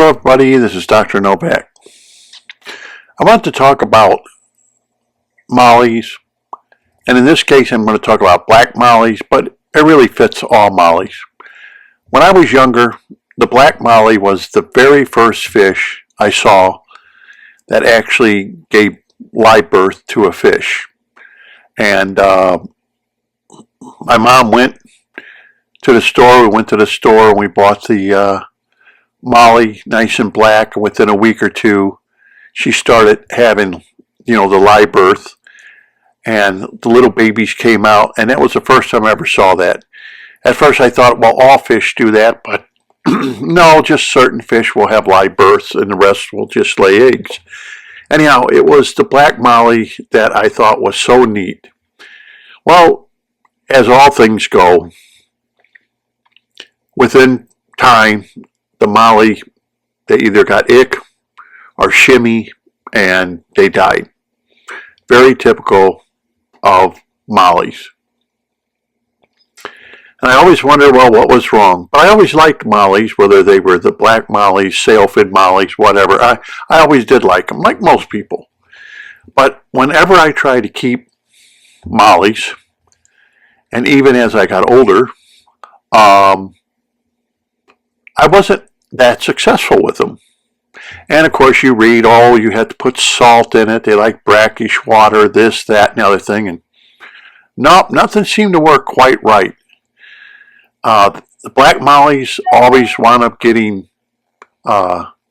Hello everybody, this is Dr. Novak. I want to talk about mollies, and in this case I'm going to talk about black mollies, but it really fits all mollies. When I was younger, the black molly was the very first fish I saw that actually gave live birth to a fish. And my mom went to the store, and we bought the molly, nice and black, and within a week or two she started having, the live birth, and the little babies came out, and that was the first time I ever saw that. At first I thought, well, all fish do that, but no, just certain fish will have live births and the rest will just lay eggs. Anyhow, it was the black molly that I thought was so neat. Well, as all things go, within time, the molly, they either got ick or shimmy and they died. Very typical of mollies. And I always wondered, well, what was wrong? But I always liked mollies, whether they were the black mollies, sailfin mollies, whatever. I always did like them, like most people. But whenever I tried to keep mollies, and even as I got older, I wasn't that successful with them. And of course you read, you had to put salt in it, they like brackish water, this, that, and the other thing, and nope, nothing seemed to work quite right. The black mollies always wound up getting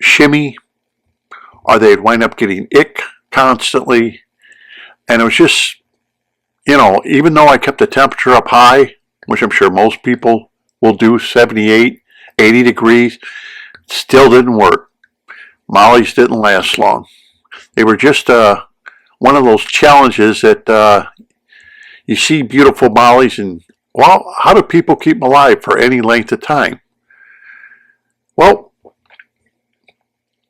shimmy, or they'd wind up getting ick constantly, and it was just, even though I kept the temperature up high, which I'm sure most people will do, 78, 80 degrees, still didn't work. Mollies didn't last long. They were just one of those challenges that you see beautiful mollies and, well, how do people keep them alive for any length of time? Well,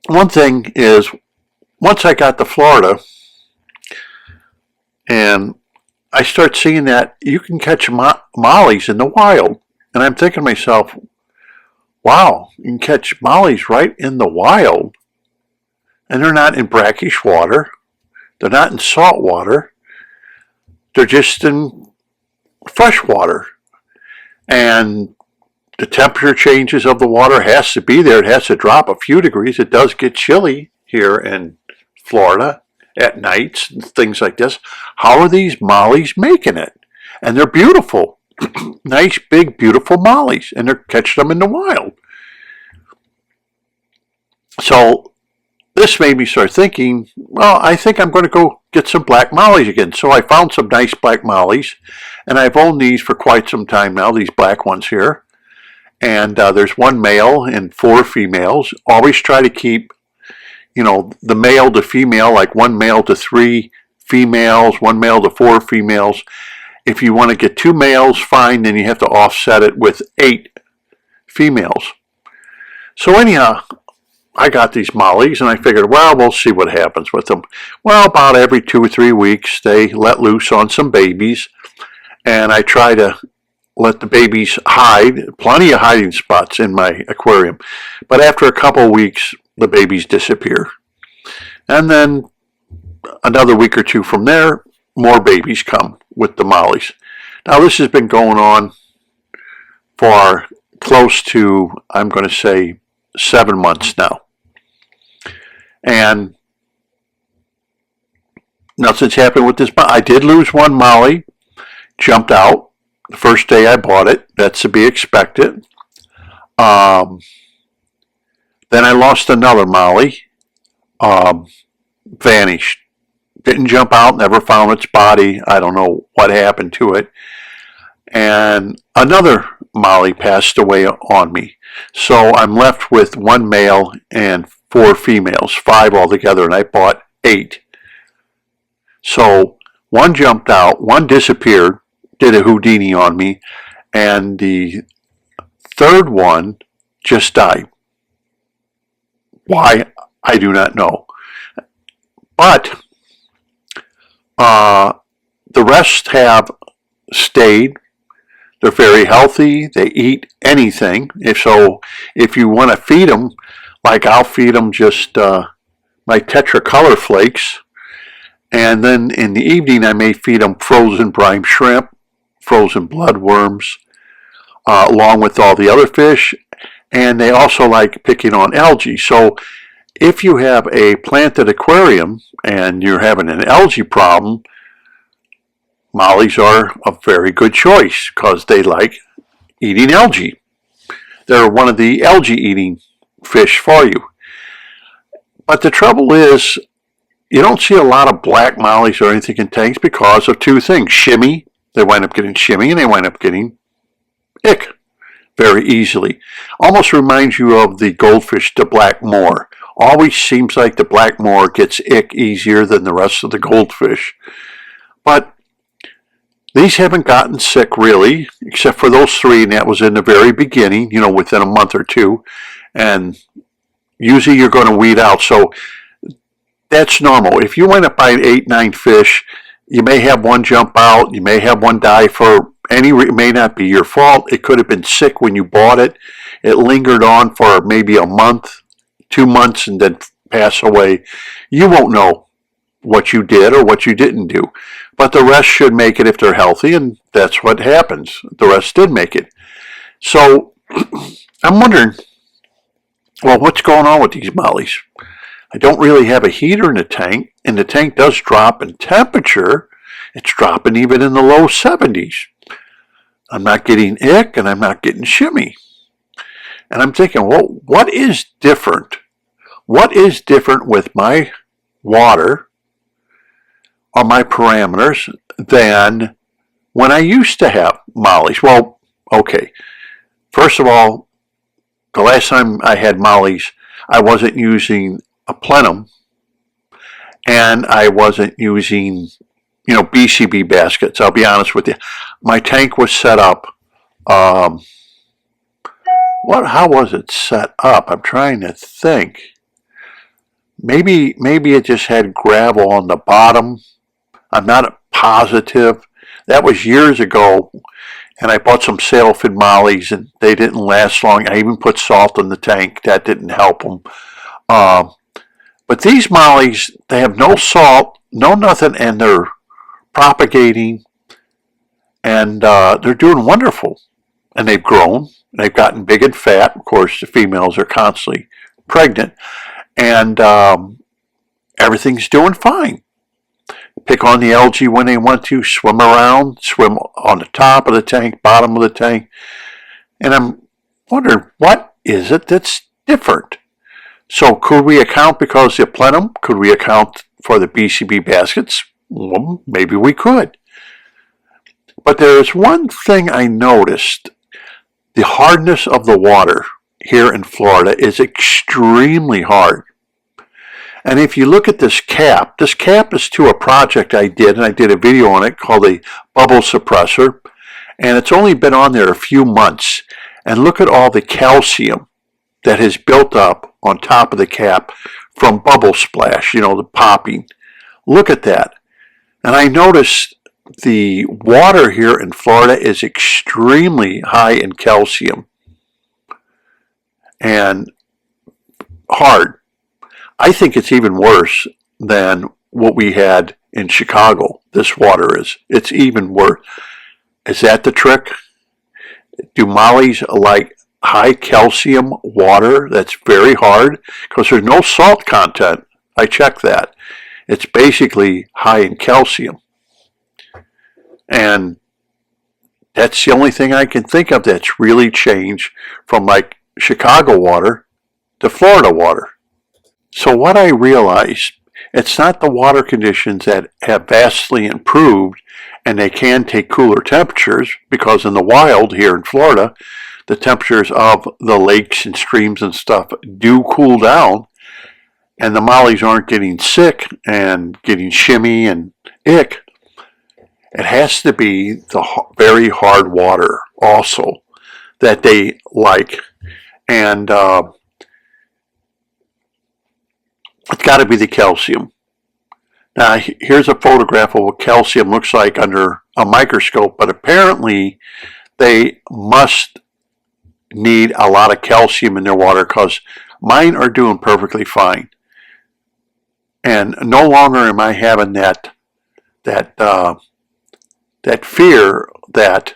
one thing is, once I got to Florida, and I start seeing that you can catch mollies in the wild, and I'm thinking to myself, wow, you can catch mollies right in the wild, and they're not in brackish water, they're not in salt water, they're just in fresh water. And the temperature changes of the water has to be there, it has to drop a few degrees. It does get chilly here in Florida at nights and things like this. How are these mollies making it? And they're beautiful. Nice, big, beautiful mollies, and they're catching them in the wild. So this made me start thinking, well, I think I'm going to go get some black mollies again. So I found some nice black mollies, and I've owned these for quite some time now, these black ones here. And there's one male and 4 females. Always try to keep, the male to female, like 1 male to 3 females, 1 male to 4 females. If you want to get 2 males, fine, then you have to offset it with 8 females. So anyhow, I got these mollies, and I figured, well, we'll see what happens with them. Well, about every 2 or 3 weeks, they let loose on some babies, and I try to let the babies hide. Plenty of hiding spots in my aquarium. But after a couple of weeks, the babies disappear. And then another week or 2 from there, more babies come with the mollies. Now this has been going on for close to, I'm going to say, 7 months now. And nothing's happened with this. I did lose one molly, jumped out the first day I bought it. That's to be expected. Then I lost another molly, vanished. Didn't jump out, never found its body. I don't know what happened to it. And another molly passed away on me. So I'm left with 1 male and 4 females, 5 altogether, and I bought 8. So 1 jumped out, 1 disappeared, did a Houdini on me, and the 3rd one just died. Why? I do not know. But the rest have stayed. They're very healthy. They eat anything. If you want to feed them, Like I'll feed them just my Tetracolor flakes, and then in the evening I may feed them frozen brine shrimp, frozen bloodworms, along with all the other fish, and they also like picking on algae. So if you have a planted aquarium and you're having an algae problem, mollies are a very good choice because they like eating algae. They're one of the algae eating fish for you. But the trouble is, you don't see a lot of black mollies or anything in tanks because of two things. Shimmy, they wind up getting shimmy, and they wind up getting ick very easily. Almost reminds you of the goldfish, the black moor. Always seems like the black moor gets ick easier than the rest of the goldfish. But these haven't gotten sick really, except for those three, and that was in the very beginning, within a month or two. And usually you're going to weed out. So that's normal. If you wind up buying 8, 9 fish, you may have one jump out, you may have one die for it may not be your fault. It could have been sick when you bought it. It lingered on for maybe a month, 2 months, and then pass away. You won't know what you did or what you didn't do. But the rest should make it if they're healthy, and that's what happens. The rest did make it. So I'm wondering, well, what's going on with these mollies? I don't really have a heater in the tank, and the tank does drop in temperature. It's dropping even in the low 70s. I'm not getting ick, and I'm not getting shimmy. And I'm thinking, well, what is different? What is different with my water or my parameters than when I used to have mollies? Well, okay. First of all, the last time I had mollies, I wasn't using a plenum, and I wasn't using, BCB baskets. I'll be honest with you. My tank was set up. How was it set up? I'm trying to think. Maybe it just had gravel on the bottom. I'm not positive. That was years ago, and I bought some sailfin mollies, and they didn't last long. I even put salt in the tank. That didn't help them. But these mollies, they have no salt, no nothing, and they're propagating, and they're doing wonderful. And they've grown. They've gotten big and fat. Of course, the females are constantly pregnant, and everything's doing fine. Pick on the algae when they want to, swim around, swim on the top of the tank, bottom of the tank. And I'm wondering, what is it that's different? So could we account because the plenum? Could we account for the BCB baskets? Well, maybe we could. But there's one thing I noticed. The hardness of the water here in Florida is extremely hard. And if you look at this cap is to a project I did, and I did a video on it called a bubble suppressor. And it's only been on there a few months. And look at all the calcium that has built up on top of the cap from bubble splash, the popping. Look at that. And I noticed the water here in Florida is extremely high in calcium and hard. I think it's even worse than what we had in Chicago. This water is. It's even worse. Is that the trick? Do mollies like high calcium water that's very hard? Because there's no salt content. I checked that. It's basically high in calcium. And that's the only thing I can think of that's really changed from like Chicago water to Florida water. So what I realized, it's not the water conditions that have vastly improved, and they can take cooler temperatures, because in the wild here in Florida, the temperatures of the lakes and streams and stuff do cool down, and the mollies aren't getting sick and getting shimmy and ick. It has to be the very hard water also that they like. And it's got to be the calcium. Now, here's a photograph of what calcium looks like under a microscope, but apparently they must need a lot of calcium in their water because Mine are doing perfectly fine. And no longer am I having that fear that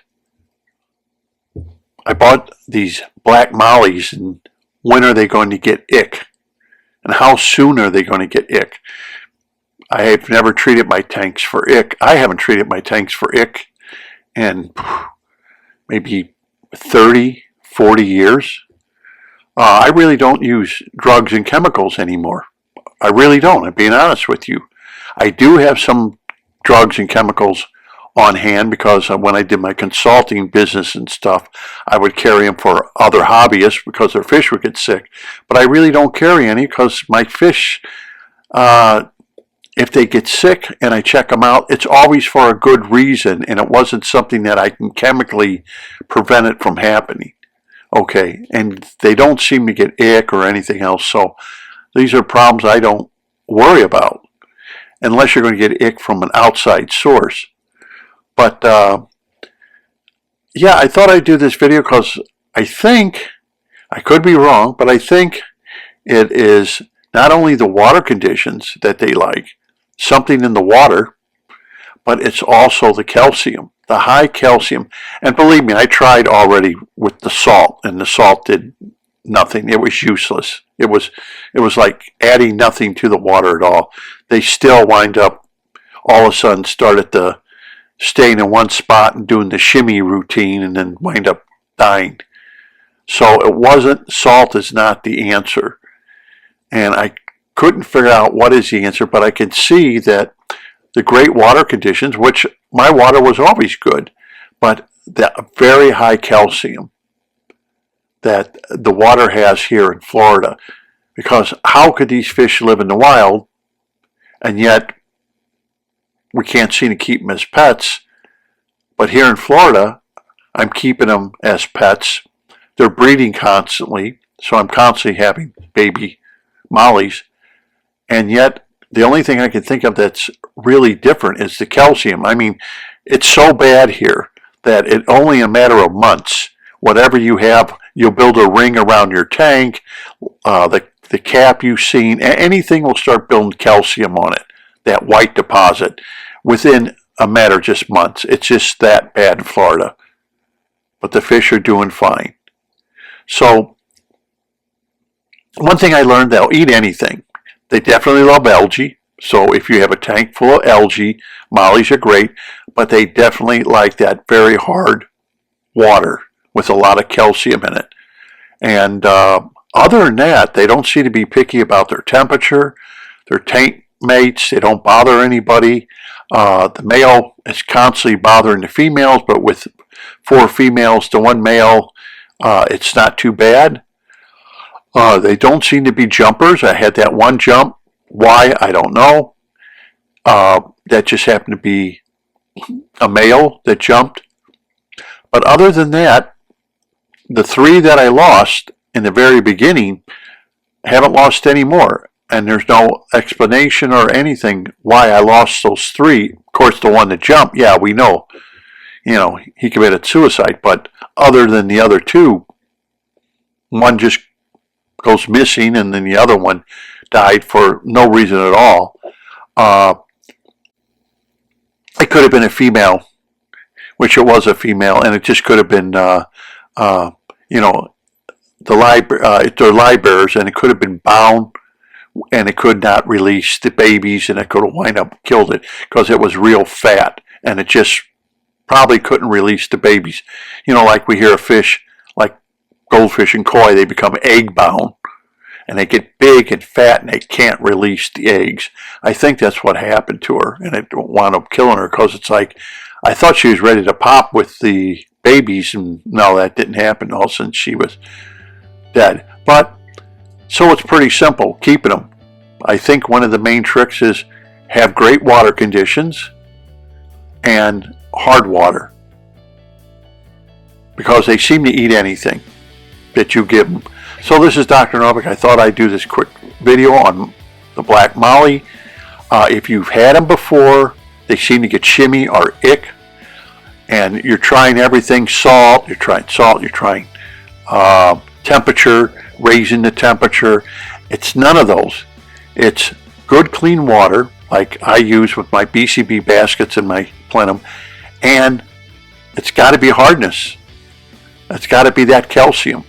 I bought these black mollies and when are they going to get ick? And how soon are they going to get ick? I have never treated my tanks for ick. I haven't treated my tanks for ick in maybe 30, 40 years. I really don't use drugs and chemicals anymore. I really don't. I'm being honest with you. I do have some drugs and chemicals on hand because when I did my consulting business and stuff, I would carry them for other hobbyists because their fish would get sick. But I really don't carry any because my fish, if they get sick and I check them out, it's always for a good reason and it wasn't something that I can chemically prevent it from happening. Okay, and they don't seem to get ick or anything else, so these are problems I don't worry about unless you're going to get ick from an outside source. But yeah, I thought I'd do this video because I think, I could be wrong, but I think it is not only the water conditions that they like, something in the water, but it's also the calcium, the high calcium. And believe me, I tried already with the salt, and the salt did nothing. It was useless. It was like adding nothing to the water at all. They still wind up, all of a sudden, started to staying in one spot and doing the shimmy routine and then wind up dying. So it wasn't, salt is not the answer. And I couldn't figure out what is the answer, but I could see that the great water conditions, which my water was always good, but the very high calcium that the water has here in Florida. Because how could these fish live in the wild and yet we can't seem to keep them as pets? But here in Florida, I'm keeping them as pets. They're breeding constantly, so I'm constantly having baby mollies. And yet, the only thing I can think of that's really different is the calcium. I mean, it's so bad here that it only a matter of months, whatever you have, you'll build a ring around your tank, the cap you've seen, anything will start building calcium on it, that white deposit, within a matter of just months. It's just that bad in Florida. But the fish are doing fine. So, one thing I learned, they'll eat anything. They definitely love algae. So if you have a tank full of algae, mollies are great, but they definitely like that very hard water with a lot of calcium in it. And other than that, they don't seem to be picky about their temperature, their tank mates. They don't bother anybody. The male is constantly bothering the females, but with 4 females to 1 male, it's not too bad. They don't seem to be jumpers. I had that one jump. Why? I don't know. That just happened to be a male that jumped. But other than that, the 3 that I lost in the very beginning, haven't lost any more. And there's no explanation or anything why I lost those 3. Of course, the one that jumped, yeah, we know. You know, he committed suicide. But other than the other 2, one just goes missing and then the other one died for no reason at all. It could have been a female, which it was a female, and it just could have been, you know, they're live bearers, and it could have been bound, and it could not release the babies, and it could have wind up killed it because it was real fat, and it just probably couldn't release the babies. You know, like we hear of fish, like goldfish and koi, they become egg bound. And they get big and fat and they can't release the eggs. I think that's what happened to her, and it wound up killing her because it's like, I thought she was ready to pop with the babies, and no, that didn't happen. All of a sudden she was dead. But, so it's pretty simple, keeping them. I think one of the main tricks is have great water conditions and hard water, because they seem to eat anything that you give them. So this is Dr. Novick. I thought I'd do this quick video on the black molly. If you've had them before, they seem to get shimmy or ick, and you're trying everything, salt, you're trying temperature, raising the temperature. It's none of those. It's good clean water like I use with my BCB baskets and my plenum, and it's got to be hardness. It's got to be that calcium.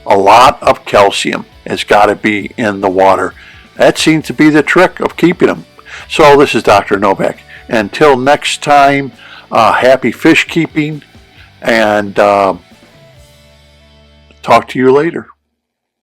A lot of calcium has got to be in the water. That seems to be the trick of keeping them. So this is Dr. Novak. Until next time, happy fish keeping, and talk to you later.